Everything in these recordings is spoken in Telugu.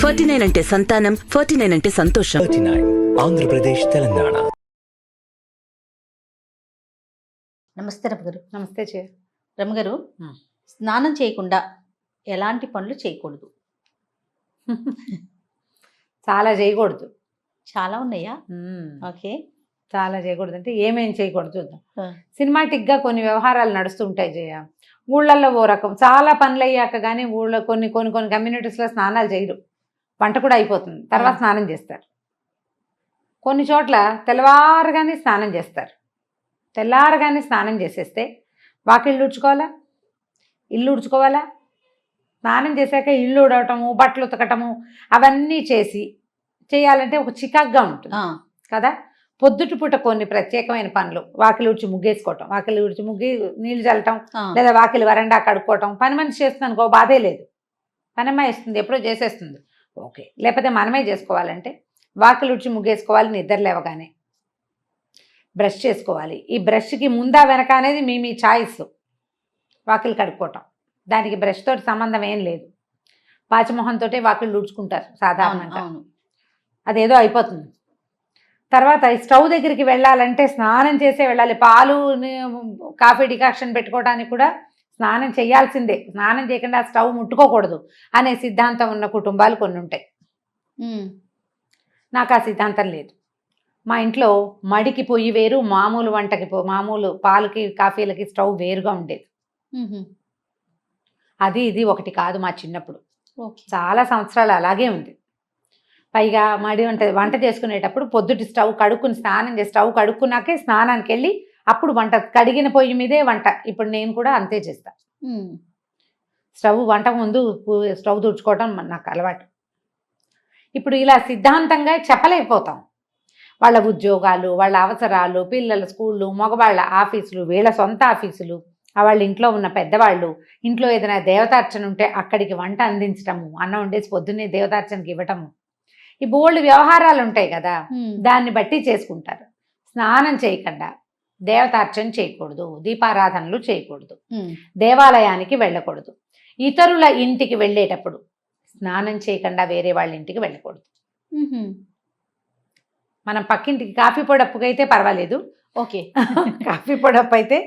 49 అంటే సంతానం, 49 అంటే సంతోషం. 39 ఆంధ్రప్రదేశ్, తెలంగాణ. నమస్తే రమగారు. నమస్తే రమగారు, స్నానం చేయకుండా ఎలాంటి పనులు చేయకూడదు? చాలా చేయకూడదు. చాలా ఉన్నాయా? ఓకే. చాలా చేయకూడదు అంటే ఏమేం చేయకూడదు చూద్దాం. సినిమాటిక్గా కొన్ని వ్యవహారాలు నడుస్తూ ఉంటాయి జయ. ఊళ్ళల్లో ఓ రకం, చాలా పనులు అయ్యాక కానీ ఊళ్ళో కొన్ని కొన్ని కొన్ని కమ్యూనిటీస్లో స్నానాలు చేయరు, వంట కూడా అయిపోతుంది, తర్వాత స్నానం చేస్తారు. కొన్ని చోట్ల తెల్లవారుగానే స్నానం చేస్తారు. తెల్లారగానే స్నానం చేసేస్తే వాకిళ్ళు ఉడ్చుకోవాలా, ఇల్లు ఉడ్చుకోవాలా, స్నానం చేశాక ఇల్లు ఉడవటము, బట్టలు ఉతకటము అవన్నీ చేయాలంటే ఒక చికాగ్గా ఉంటుంది కదా. పొద్దుటి పూట కొన్ని ప్రత్యేకమైన పనులు, వాకిలి ఉడిచి ముగ్గేసుకోవటం, వాకిలి ఉడిచి ముగ్గి నీళ్లు చల్లటం, లేదా వాకిలి వరండా కడుక్కోవటం. పని మనిషి చేస్తుంది అనుకో, బాధే లేదు, పనమ్మాయి వేస్తుంది, ఎప్పుడో చేసేస్తుంది, ఓకే. లేకపోతే మనమే చేసుకోవాలంటే వాకిలి ఉడిచి ముగ్గేసుకోవాలి, నిద్ర లేవగానే బ్రష్ చేసుకోవాలి. ఈ బ్రష్కి ముందా వెనక అనేది మీ చాయిస్. వాకిలి కడుక్కోవటం దానికి బ్రష్ తోటి సంబంధం ఏం లేదు. పాచిమొహంతో వాకిళ్ళు ఊడ్చుకుంటారు సాధారణంగా, అదేదో అయిపోతుంది. తర్వాత స్టవ్ దగ్గరికి వెళ్ళాలంటే స్నానం చేసే వెళ్ళాలి. పాలు కాఫీ డికాక్షన్ పెట్టుకోవడానికి కూడా స్నానం చేయాల్సిందే. స్నానం చేయకుండా స్టవ్ ముట్టుకోకూడదు అనే సిద్ధాంతం ఉన్న కుటుంబాలు కొన్ని ఉంటాయి. నాకు ఆ సిద్ధాంతం లేదు. మా ఇంట్లో మడికి పొయ్యి వేరు, మామూలు వంటకి మామూలు పాలకి కాఫీలకి స్టవ్ వేరుగా ఉండేది. అది ఇది ఒకటి కాదు. మా చిన్నప్పుడు చాలా సంవత్సరాలు అలాగే ఉంది. పైగా మడి వంట చేసుకునేటప్పుడు పొద్దుటి స్టవ్ కడుక్కుని స్నానం చేసి స్టవ్ కడుక్కున్నాకే స్నానానికి వెళ్ళి అప్పుడు వంట, కడిగిన పొయ్యి మీదే వంట. ఇప్పుడు నేను కూడా అంతే చేస్తా. వంట ముందు స్టవ్ తుడుచుకోవటం నాకు అలవాటు. ఇప్పుడు ఇలా సిద్ధాంతంగా చెప్పలేకపోతాం. వాళ్ళ ఉద్యోగాలు, వాళ్ళ అవసరాలు, పిల్లల స్కూళ్ళు, మగవాళ్ళ ఆఫీసులు, వీళ్ళ సొంత ఆఫీసులు, వాళ్ళ ఇంట్లో ఉన్న పెద్దవాళ్ళు, ఇంట్లో ఏదైనా దేవతార్చన ఉంటే అక్కడికి వంట అందించటము, అన్నం వండేసి పొద్దున్నే దేవతార్చనకి ఇవ్వటము, ఈ బోల్డ్ వ్యవహారాలు ఉంటాయి కదా, దాన్ని బట్టి చేసుకుంటారు. స్నానం చేయకుండా దేవతార్చన చేయకూడదు, దీపారాధనలు చేయకూడదు, దేవాలయానికి వెళ్ళకూడదు, ఇతరుల ఇంటికి వెళ్ళేటప్పుడు స్నానం చేయకుండా వేరే వాళ్ళ ఇంటికి వెళ్ళకూడదు. మనం పక్కింటికి కాఫీ పొడప్పుకి అయితే పర్వాలేదు, ఓకే. కాఫీ పొడప్పు అయితే,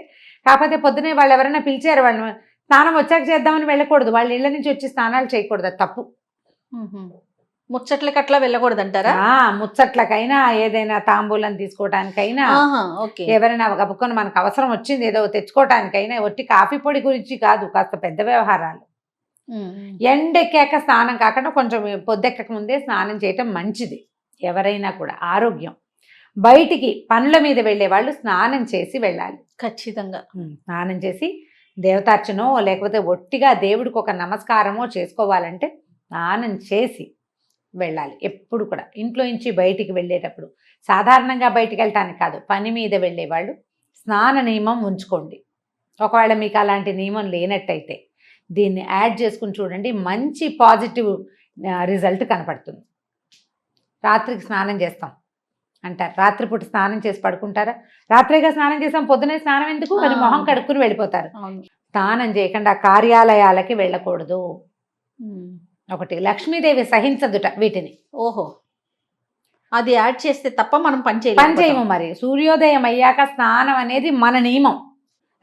కాకపోతే పొద్దునే వాళ్ళు ఎవరైనా పిలిచారు, వాళ్ళు స్నానం వచ్చాక చేద్దామని వెళ్ళకూడదు. వాళ్ళ ఇళ్ళ నుంచి వచ్చి స్నానాలు చేయకూడదు, అది తప్పు. ముచ్చట్లకి అట్లా వెళ్ళకూడదు అంటారా? ముచ్చట్లకైనా, ఏదైనా తాంబూలం తీసుకోవటానికైనా, ఎవరైనా గబుకొని మనకు అవసరం వచ్చింది ఏదో తెచ్చుకోవటానికైనా, ఒట్టి కాఫీ పొడి గురించి కాదు, కాస్త పెద్ద వ్యవహారాలు. ఎండెక్కాక స్నానం కాకుండా కొంచెం పొద్దెక్కక ముందే స్నానం చేయటం మంచిది. ఎవరైనా కూడా ఆరోగ్యం. బయటికి పనుల మీద వెళ్ళే వాళ్ళు స్నానం చేసి వెళ్ళాలి ఖచ్చితంగా. స్నానం చేసి దేవతార్చనో లేకపోతే ఒట్టిగా దేవుడికి ఒక నమస్కారమో చేసుకోవాలంటే స్నానం చేసి వెళ్ళాలి. ఎప్పుడు కూడా ఇంట్లో నుంచి బయటికి వెళ్ళేటప్పుడు, సాధారణంగా బయటికి వెళ్ళటానికి కాదు, పని మీద వెళ్ళే వాళ్ళు స్నాన నియమం ఉంచుకోండి. ఒకవేళ మీకు అలాంటి నియమం లేనట్టయితే దీన్ని యాడ్ చేసుకుని చూడండి, మంచి పాజిటివ్ రిజల్ట్ కనపడుతుంది. రాత్రికి స్నానం చేస్తాం అంటారు, రాత్రిపూట స్నానం చేసి పడుకుంటారా? రాత్రిగా స్నానం చేసాం, పొద్దునే స్నానం ఎందుకు అని మొహం కడుక్కుని వెళ్ళిపోతారు. స్నానం చేయకుండా కార్యాలయాలకి వెళ్ళకూడదు. ఒకటి, లక్ష్మీదేవి సహించదుట వీటిని. ఓహో, అది యాడ్ చేస్తే తప్ప మనం పని చేయము. మరి సూర్యోదయం అయ్యాక స్నానం అనేది మన నియమం.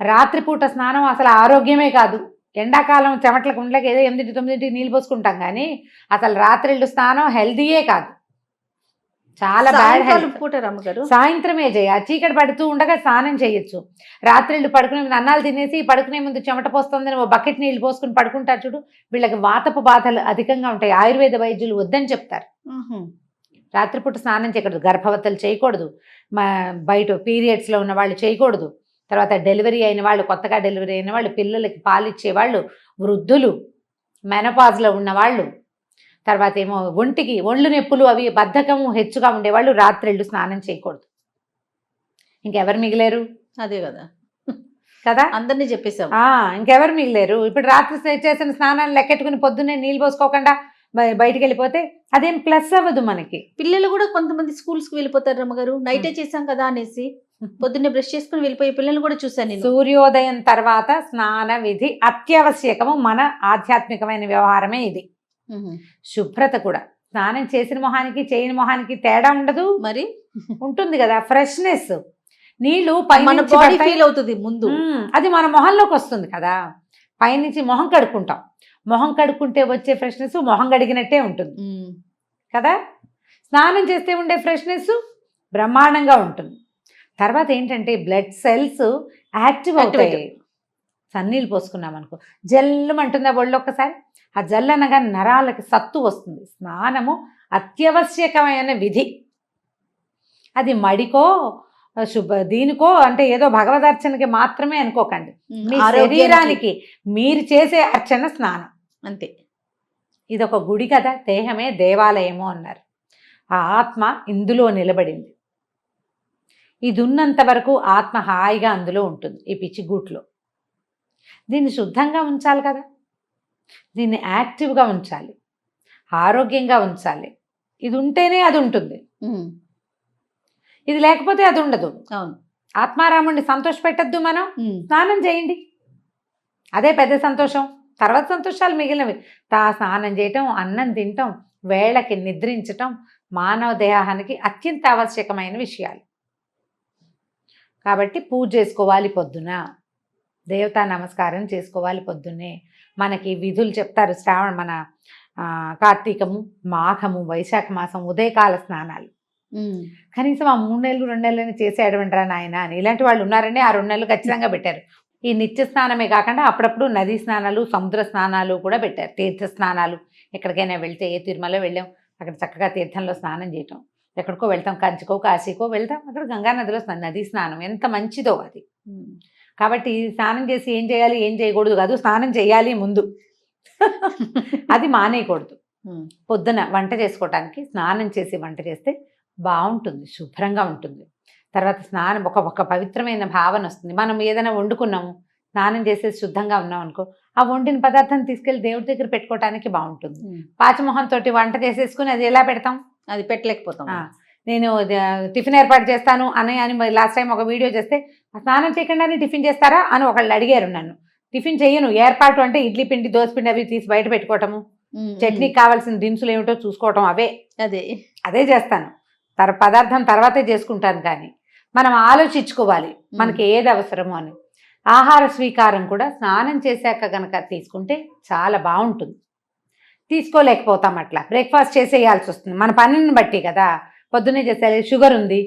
రాత్రిపూట స్నానం అసలు ఆరోగ్యమే కాదు. ఎండాకాలం చెమట్లకు ఉండలేక ఏదో 8, 9 నీళ్ళు పోసుకుంటాం, కానీ అసలు రాత్రిళ్ళు స్నానం హెల్దీయే కాదు, చాలా బ్యాడ్ హెల్త్. సాయంత్రమే చీకటి పడుతూ ఉండగా స్నానం చేయొచ్చు. రాత్రిళ్ళు పడుకునే ముందు అన్నాలు తినేసి పడుకునే ముందు చెమట పోస్తుందని ఓ బకెట్ నీళ్ళు పోసుకుని పడుకుంటారు చూడు, వీళ్ళకి వాతపు బాధలు అధికంగా ఉంటాయి. ఆయుర్వేద వైద్యులు వద్దని చెప్తారు. రాత్రిపూట స్నానం చేయకూడదు, గర్భవతులు చేయకూడదు, బయట పీరియడ్స్లో ఉన్న వాళ్ళు చేయకూడదు, తర్వాత డెలివరీ అయిన వాళ్ళు, కొత్తగా డెలివరీ అయిన వాళ్ళు, పిల్లలకి పాలిచ్చేవాళ్ళు, వృద్ధులు, మెనపాజ్లో ఉన్నవాళ్ళు, తర్వాత ఏమో ఒళ్ళు నొప్పులు అవి బద్ధకము హెచ్చుగా ఉండేవాళ్ళు రాత్రిళ్ళు స్నానం చేయకూడదు. ఇంకెవరు మిగిలేరు? అదే కదా కదా, అందరినీ చెప్పేసాం. ఇంకెవరు మిగిలేరు? ఇప్పుడు రాత్రి చేసిన స్నానాలు లెక్కెట్టుకుని పొద్దున్నే నీళ్ళు పోసుకోకుండా బయటికి వెళ్ళిపోతే అదేం ప్లస్ అవ్వదు మనకి. పిల్లలు కూడా కొంతమంది స్కూల్స్కి వెళ్ళిపోతారు రమ్మగారు, నైటే చేసాం కదా అనేసి పొద్దున్నే బ్రష్ చేసుకుని వెళ్ళిపోయే పిల్లలు కూడా చూశాను. సూర్యోదయం తర్వాత స్నాన విధి అత్యావశ్యకము. మన ఆధ్యాత్మికమైన వ్యవహారమే ఇది. శుభ్రత కూడా. స్నానం చేసిన మొహానికి చేయని మొహానికి తేడా ఉండదు, మరి ఉంటుంది కదా. ఫ్రెష్నెస్, నీళ్లు మన పైనుంచి బాడీ పడతాయి. ఫీల్ అవుతుంది ముందు. అది మన మొహంలోకి వస్తుంది కదా. పైనుంచి మొహం కడుక్కుంటాం, మొహం కడుక్కుంటే వచ్చే ఫ్రెష్నెస్ మొహం కడిగినట్టే ఉంటుంది కదా. స్నానం చేస్తే ఉండే ఫ్రెష్నెస్ బ్రహ్మాండంగా ఉంటుంది. తర్వాత ఏంటంటే బ్లడ్ సెల్స్ యాక్టివ్ అవుతాయి. సన్నీళ్ళు పోసుకున్నాం అనుకో జల్లుమంటుందా ఒళ్ళు ఒక్కసారి. ఆ జల్లు అనగా నరాలకి సత్తు వస్తుంది. స్నానము అత్యవశ్యకమైన విధి. అది మడికో దీనికో అంటే ఏదో భగవదర్చనకి మాత్రమే అనుకోకండి. మీ శరీరానికి మీరు చేసే అర్చన స్నానం అంతే. ఇది ఒక గుడి కదా, దేహమే దేవాలయము అన్నారు. ఆ ఆత్మ ఇందులో నిలబడింది. ఇది ఉన్నంత వరకు ఆత్మ హాయిగా అందులో ఉంటుంది, ఈ పిచ్చిగూట్లో. దీన్ని శుద్ధంగా ఉంచాలి కదా, దీన్ని యాక్టివ్గా ఉంచాలి, ఆరోగ్యంగా ఉంచాలి. ఇది ఉంటేనే అది ఉంటుంది, ఇది లేకపోతే అది ఉండదు. అవును. ఆత్మారాముడిని సంతోష పెట్టద్దు మనం. స్నానం చేయండి, అదే పెద్ద సంతోషం. తర్వాత సంతోషాలు మిగిలినవి. స్నానం చేయటం, అన్నం తినటం, వేళకి నిద్రించటం మానవ దేహానికి అత్యంత ఆవశ్యకమైన విషయాలు. కాబట్టి పూజ చేసుకోవాలి పొద్దున, దేవతా నమస్కారం చేసుకోవాలి పొద్దున్నే. మనకి విధులు చెప్తారు. మన కార్తీకము, మాఘము, వైశాఖ మాసం ఉదయకాల స్నానాలు. కనీసం ఆ 3 నెలలు 2 నెలలని చేసేయడమంటారా నాయన అని ఇలాంటి వాళ్ళు ఉన్నారని ఆ 2 నెలలు ఖచ్చితంగా పెట్టారు. ఈ నిత్య స్నానమే కాకుండా అప్పుడప్పుడు నదీ స్నానాలు, సముద్ర స్నానాలు కూడా పెట్టారు. తీర్థ స్నానాలు, ఎక్కడికైనా వెళ్తే, ఏ తిరుమల వెళ్ళాం అక్కడ చక్కగా తీర్థంలో స్నానం చేయటం, ఎక్కడికో వెళ్తాం, కంచికో కాశీకో వెళ్తాం, అక్కడ గంగా నదిలో నదీ స్నానం ఎంత మంచిదో అది. కాబట్టి స్నానం చేసి ఏం చేయాలి ఏం చేయకూడదు కాదు, స్నానం చేయాలి ముందు. అది మానేయకూడదు. పొద్దున వంట చేసుకోవటానికి స్నానం చేసి వంట చేస్తే బాగుంటుంది, శుభ్రంగా ఉంటుంది. తర్వాత స్నానం ఒక పవిత్రమైన భావన వస్తుంది. మనం ఏదైనా వండుకున్నాము, స్నానం చేసేసి శుద్ధంగా ఉన్నాం అనుకో, ఆ వండిన పదార్థాన్ని తీసుకెళ్లి దేవుడి దగ్గర పెట్టుకోవటానికి బాగుంటుంది. పాచమొహంతో వంట చేసేసుకుని అది ఎలా పెడతాం, అది పెట్టలేకపోతాం. నేను టిఫిన్ ఏర్పాటు చేస్తాను అని లాస్ట్ టైం ఒక వీడియో చేస్తే, స్నానం చేయకుండానే టిఫిన్ చేస్తారా అని ఒకళ్ళు అడిగారు నన్ను. టిఫిన్ చెయ్యను, ఏర్పాటు అంటే ఇడ్లీ పిండి, దోశ పిండి అవి తీసి బయట పెట్టుకోవటము, చట్నీకి కావాల్సిన దినుసులు ఏమిటో చూసుకోవటం, అదే చేస్తాను. పదార్థం తర్వాతే చేసుకుంటాను. కానీ మనం ఆలోచించుకోవాలి మనకి ఏది అవసరమో అని. ఆహార స్వీకారం కూడా స్నానం చేశాక గనక తీసుకుంటే చాలా బాగుంటుంది. తీసుకోలేకపోతాం, అట్లా బ్రేక్ఫాస్ట్ చేసేయాల్సి వస్తుంది మన పనిని బట్టి కదా. పొద్దున్నే చేసేయాలి, షుగర్ ఉంది,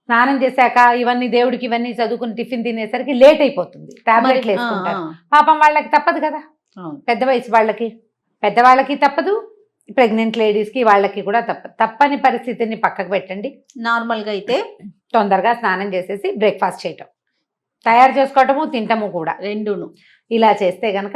స్నానం చేశాక ఇవన్నీ దేవుడికి ఇవన్నీ చదువుకుని టిఫిన్ తినేసరికి లేట్ అయిపోతుంది, టాబ్లెట్లు వేసుకుంటారు. పాపం వాళ్ళకి తప్పదు కదా, పెద్ద వయసు వాళ్ళకి, పెద్దవాళ్ళకి తప్పదు, ప్రెగ్నెంట్ లేడీస్కి వాళ్ళకి కూడా తప్పని పరిస్థితిని పక్కకు పెట్టండి. నార్మల్గా అయితే తొందరగా స్నానం చేసేసి బ్రేక్ఫాస్ట్ చేయటం, తయారు చేసుకోవటము, తింటము కూడా రెండును. ఇలా చేస్తే గనక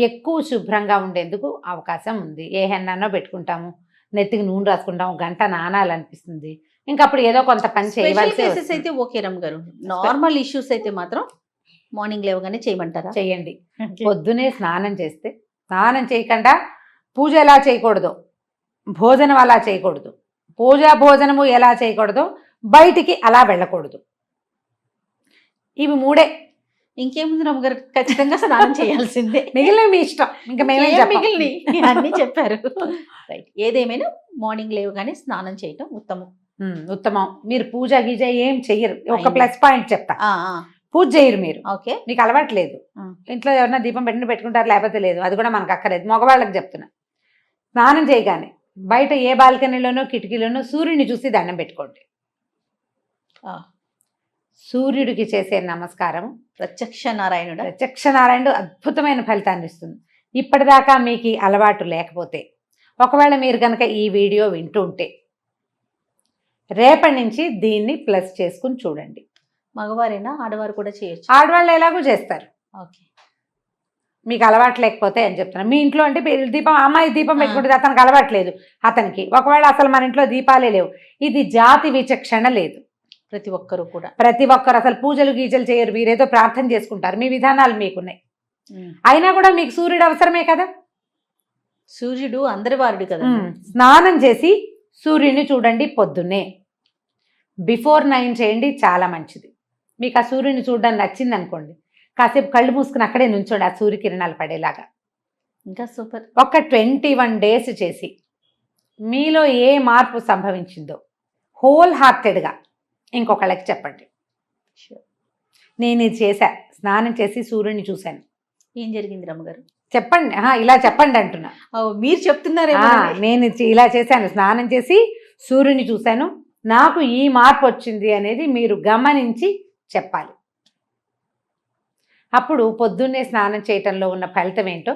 ఎక్కువ శుభ్రంగా ఉండేందుకు అవకాశం ఉంది. ఏ హెన్నానో పెట్టుకుంటాము, నెత్తికి నూనె రాసుకుంటాము, గంట నానాలనిపిస్తుంది, ఇంకా అప్పుడు ఏదో కొంత పని చేయవలసి అయితే ఓకే రమ్ గారు. నార్మల్ ఇష్యూస్ అయితే మాత్రం మార్నింగ్ లేవగానే చేయమంటారా? చేయండి. పొద్దునే స్నానం చేస్తే, స్నానం చేయకుండా పూజ ఎలా చేయకూడదు, భోజనం అలా చేయకూడదు, భోజనము ఎలా చేయకూడదు, బయటికి అలా వెళ్ళకూడదు. ఇవి 3. ఇంకేముంది రమ్మగారు, ఖచ్చితంగా స్నానం చేయాల్సిందే. మిగిలిన మీ ఇష్టం, ఇంకా మేమే మిగిలిన అన్ని చెప్పారు. రైట్. ఏదేమైనా మార్నింగ్ లేవగానే స్నానం చేయటం ఉత్తమం. మీరు పూజ గీజ ఏం చెయ్యరు. ఒక ప్లస్ పాయింట్ చెప్తా, పూజ చేయరు మీరు. ఓకే, మీకు అలవాటు లేదు. ఇంట్లో ఎవరైనా దీపం పెట్టుకుంటారు, లేకపోతే లేదు, అది కూడా మనకు అక్కర్లేదు. మగవాళ్ళకి చెప్తున్నా, స్నానం చేయగానే బయట ఏ బాల్కనీలోనో కిటికీలోనో సూర్యుడిని చూసి దండం పెట్టుకోండి. సూర్యుడికి చేసే నమస్కారం ప్రత్యక్ష నారాయణుడు అద్భుతమైన ఫలితాన్ని ఇస్తుంది. ఇప్పటిదాకా మీకు అలవాటు లేకపోతే, ఒకవేళ మీరు కనుక ఈ వీడియో వింటూ ఉంటే, రేపటి నుంచి దీన్ని ప్లస్ చేసుకుని చూడండి. మగవారైనా ఆడవారు కూడా చేయొచ్చు? ఆడవాళ్ళు ఎలాగూ చేస్తారు. ఓకే, మీకు అలవాటు లేకపోతే అని చెప్తున్నాను. మీ ఇంట్లో అంటే దీపం, అమ్మాయి దీపం పెట్టుకుంటుంది, అతనికి అలవాట్లేదు, అతనికి ఒకవేళ అసలు మన ఇంట్లో దీపాలే లేవు, ఇది జాతి విచక్షణ లేదు. ప్రతి ఒక్కరు అసలు పూజలు గీజలు చేయరు, మీరేదో ప్రార్థన చేసుకుంటారు, మీ విధానాలు మీకున్నాయి. అయినా కూడా మీకు సూర్యుడు అవసరమే కదా. సూర్యుడు అందరి వారుడు కదా. స్నానం చేసి సూర్యుడిని చూడండి పొద్దున్నే. బిఫోర్ 9 చేయండి, చాలా మంచిది. మీకు ఆ సూర్యుని చూడడానికి నచ్చింది అనుకోండి, కాసేపు కళ్ళు మూసుకుని అక్కడే నుంచోండి, ఆ సూర్యకిరణాలు పడేలాగా. ఇంకా సూపర్. ఒక 21 డేస్ చేసి మీలో ఏ మార్పు సంభవించిందో హోల్ హార్టెడ్గా ఇంకొకళ్ళకి చెప్పండి. నేను ఇది చేశా, స్నానం చేసి సూర్యుని చూశాను, ఏం జరిగింది రమ్మగారు? చెప్పండి. ఇలా చెప్పండి అంటున్నా. మీరు చెప్తున్నారే. నేను ఇలా చేశాను, స్నానం చేసి సూర్యుని చూశాను, నాకు ఈ మార్పు వచ్చింది అనేది మీరు గమనించి చెప్పాలి. అప్పుడు పొద్దున్నే స్నానం చేయటంలో ఉన్న ఫలితం ఏంటో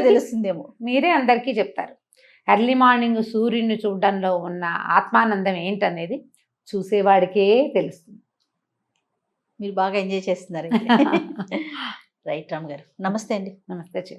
తెలుస్తుందేమో, మీరే అందరికీ చెప్తారు. ఎర్లీ మార్నింగ్ సూర్యుని చూడడంలో ఉన్న ఆత్మానందం ఏంటనేది చూసేవాడికే తెలుస్తుంది. మీరు బాగా ఎంజాయ్ చేస్తున్నారు. రైట్ రామ్ గారు, నమస్తే అండి. నమస్తే.